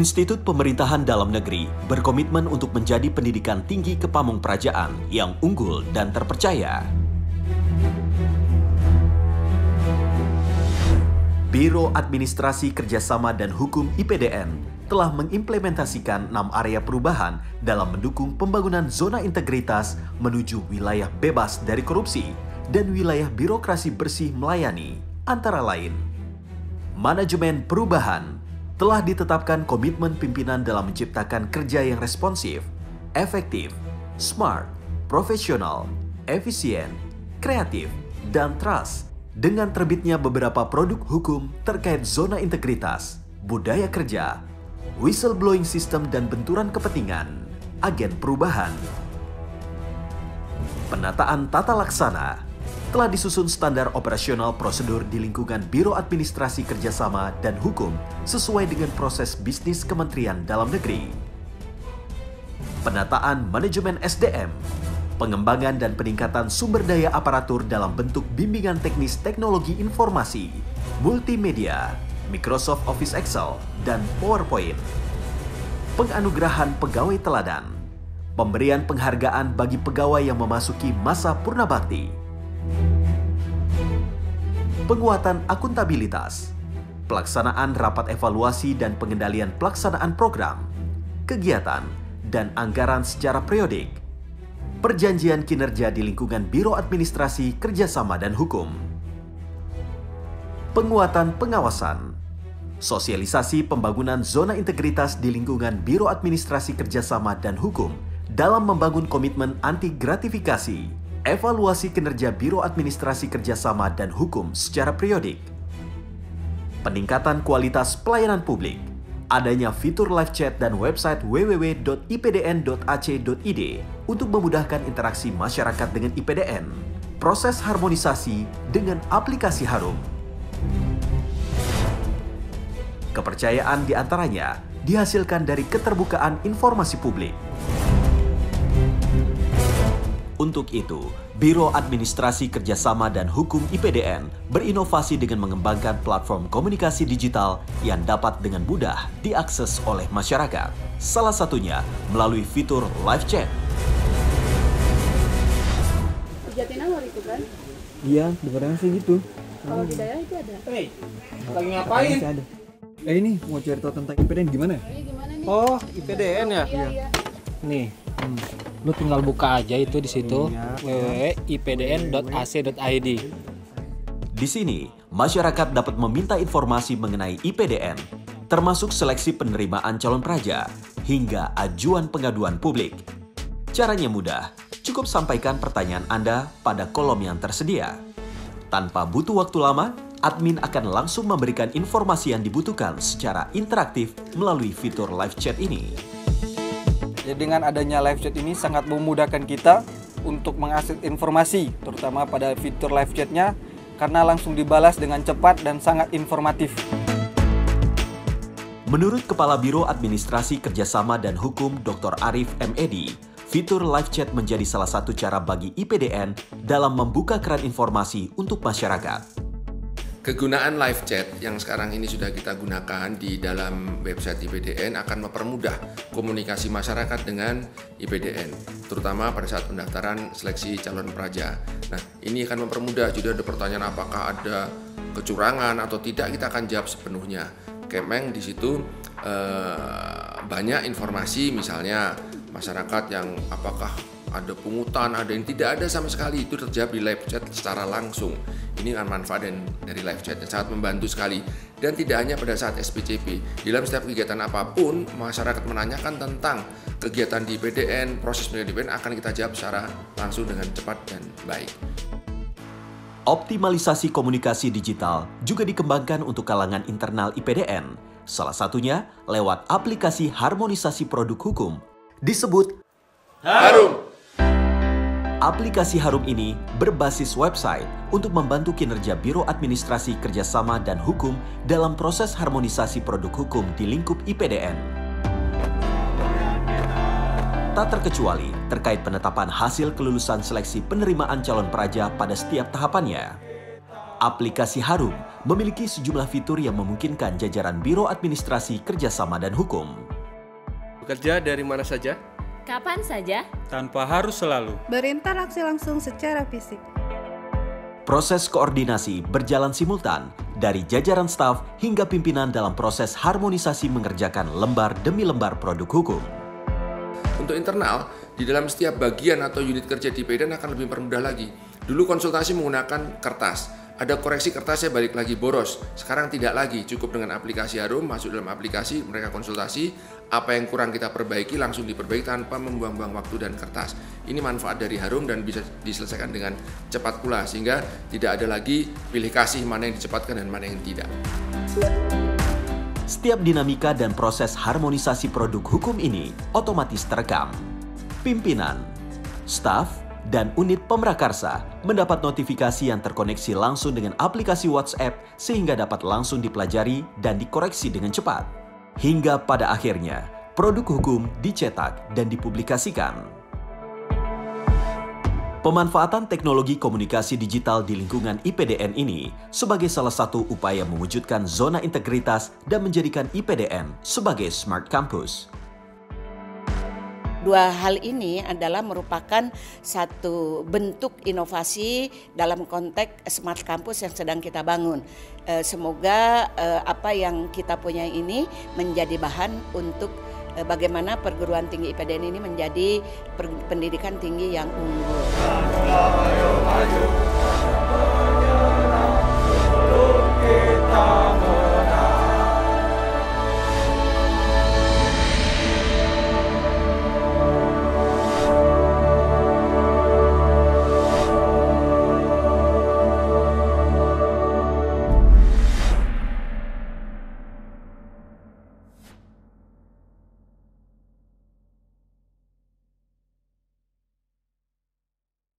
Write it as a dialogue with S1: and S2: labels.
S1: Institut Pemerintahan Dalam Negeri berkomitmen untuk menjadi pendidikan tinggi kepamungprajaan yang unggul dan terpercaya. Biro Administrasi Kerjasama dan Hukum IPDN telah mengimplementasikan 6 area perubahan dalam mendukung pembangunan zona integritas menuju wilayah bebas dari korupsi dan wilayah birokrasi bersih melayani, antara lain. Manajemen perubahan telah ditetapkan komitmen pimpinan dalam menciptakan kerja yang responsif, efektif, smart, profesional, efisien, kreatif, dan trust dengan terbitnya beberapa produk hukum terkait zona integritas, budaya kerja, whistleblowing system dan benturan kepentingan, agen perubahan. Penataan tata laksana telah disusun standar operasional prosedur di lingkungan Biro Administrasi Kerjasama dan Hukum sesuai dengan proses bisnis Kementerian Dalam Negeri. Penataan manajemen SDM, pengembangan dan peningkatan sumber daya aparatur dalam bentuk bimbingan teknis teknologi informasi, multimedia, Microsoft Office Excel, dan PowerPoint. Penganugerahan pegawai teladan, pemberian penghargaan bagi pegawai yang memasuki masa purnabakti. Penguatan akuntabilitas, pelaksanaan rapat evaluasi dan pengendalian pelaksanaan program, kegiatan, dan anggaran secara periodik, perjanjian kinerja di lingkungan Biro Administrasi Kerjasama dan Hukum, penguatan pengawasan, sosialisasi pembangunan zona integritas di lingkungan Biro Administrasi Kerjasama dan Hukum dalam membangun komitmen anti gratifikasi, evaluasi kinerja Biro Administrasi Kerjasama dan Hukum secara periodik, peningkatan kualitas pelayanan publik, adanya fitur live chat dan website www.ipdn.ac.id untuk memudahkan interaksi masyarakat dengan IPDN, proses harmonisasi dengan aplikasi Harum. Kepercayaan diantaranya dihasilkan dari keterbukaan informasi publik. Untuk itu, Biro Administrasi Kerjasama dan Hukum IPDN berinovasi dengan mengembangkan platform komunikasi digital yang dapat dengan mudah diakses oleh masyarakat. Salah satunya melalui fitur live chat.
S2: Di Jatinangor itu kan?
S3: Iya, dengarnya sih gitu.
S2: Kalau di daerah itu ada.
S4: Hei, lagi ngapain?
S3: Ada. Ini mau cari tahu tentang IPDN gimana?
S2: Gimana nih?
S4: Oh, IPDN ya?
S2: Iya.
S4: Nih, lu tinggal buka aja itu di situ, www.ipdn.ac.id.
S1: Di sini, masyarakat dapat meminta informasi mengenai IPDN, termasuk seleksi penerimaan calon praja, hingga ajuan pengaduan publik. Caranya mudah, cukup sampaikan pertanyaan Anda pada kolom yang tersedia. Tanpa butuh waktu lama, admin akan langsung memberikan informasi yang dibutuhkan secara interaktif melalui fitur live chat ini.
S5: Jadi dengan adanya live chat ini sangat memudahkan kita untuk mengakses informasi, terutama pada fitur live chatnya, karena langsung dibalas dengan cepat dan sangat informatif.
S1: Menurut Kepala Biro Administrasi Kerjasama dan Hukum Dr. Arif M.Edi, fitur live chat menjadi salah satu cara bagi IPDN dalam membuka keran informasi untuk masyarakat.
S6: Kegunaan live chat yang sekarang ini sudah kita gunakan di dalam website IPDN akan mempermudah komunikasi masyarakat dengan IPDN, terutama pada saat pendaftaran seleksi calon praja. Nah, ini akan mempermudah, jadi ada pertanyaan apakah ada kecurangan atau tidak, kita akan jawab sepenuhnya. Kemeng di situ banyak informasi, misalnya masyarakat yang apakah ada pungutan, ada yang tidak ada sama sekali, itu terjawab di live chat secara langsung. Ini kan manfaat dari live chat, sangat membantu sekali. Dan tidak hanya pada saat SPCP, dalam setiap kegiatan apapun, masyarakat menanyakan tentang kegiatan di IPDN, proses pendidikan di IPDN akan kita jawab secara langsung dengan cepat dan baik.
S1: Optimalisasi komunikasi digital juga dikembangkan untuk kalangan internal IPDN, salah satunya lewat aplikasi harmonisasi produk hukum, disebut
S6: Harum.
S1: Aplikasi Harum ini berbasis website untuk membantu kinerja Biro Administrasi Kerjasama dan Hukum dalam proses harmonisasi produk hukum di lingkup IPDN. Tak terkecuali terkait penetapan hasil kelulusan seleksi penerimaan calon praja pada setiap tahapannya. Aplikasi Harum memiliki sejumlah fitur yang memungkinkan jajaran Biro Administrasi Kerjasama dan Hukum
S7: bekerja dari mana saja,
S8: kapan saja,
S7: tanpa harus selalu
S9: berinteraksi langsung secara fisik.
S1: Proses koordinasi berjalan simultan dari jajaran staf hingga pimpinan dalam proses harmonisasi mengerjakan lembar demi lembar produk hukum.
S6: Untuk internal, di dalam setiap bagian atau unit kerja di IPDN akan lebih permudah lagi. Dulu konsultasi menggunakan kertas. Ada koreksi kertasnya balik lagi boros. Sekarang tidak lagi, cukup dengan aplikasi Harum, masuk dalam aplikasi, mereka konsultasi, apa yang kurang kita perbaiki langsung diperbaiki tanpa membuang-buang waktu dan kertas. Ini manfaat dari Harum dan bisa diselesaikan dengan cepat pula, sehingga tidak ada lagi pilih kasih mana yang dicepatkan dan mana yang tidak.
S1: Setiap dinamika dan proses harmonisasi produk hukum ini otomatis terekam. Pimpinan, staf, dan unit pemrakarsa mendapat notifikasi yang terkoneksi langsung dengan aplikasi WhatsApp sehingga dapat langsung dipelajari dan dikoreksi dengan cepat. Hingga pada akhirnya, produk hukum dicetak dan dipublikasikan. Pemanfaatan teknologi komunikasi digital di lingkungan IPDN ini sebagai salah satu upaya mewujudkan zona integritas dan menjadikan IPDN sebagai Smart Campus.
S10: Dua hal ini adalah merupakan satu bentuk inovasi dalam konteks Smart Campus yang sedang kita bangun. Semoga apa yang kita punya ini menjadi bahan untuk bagaimana perguruan tinggi IPDN ini menjadi pendidikan tinggi yang unggul.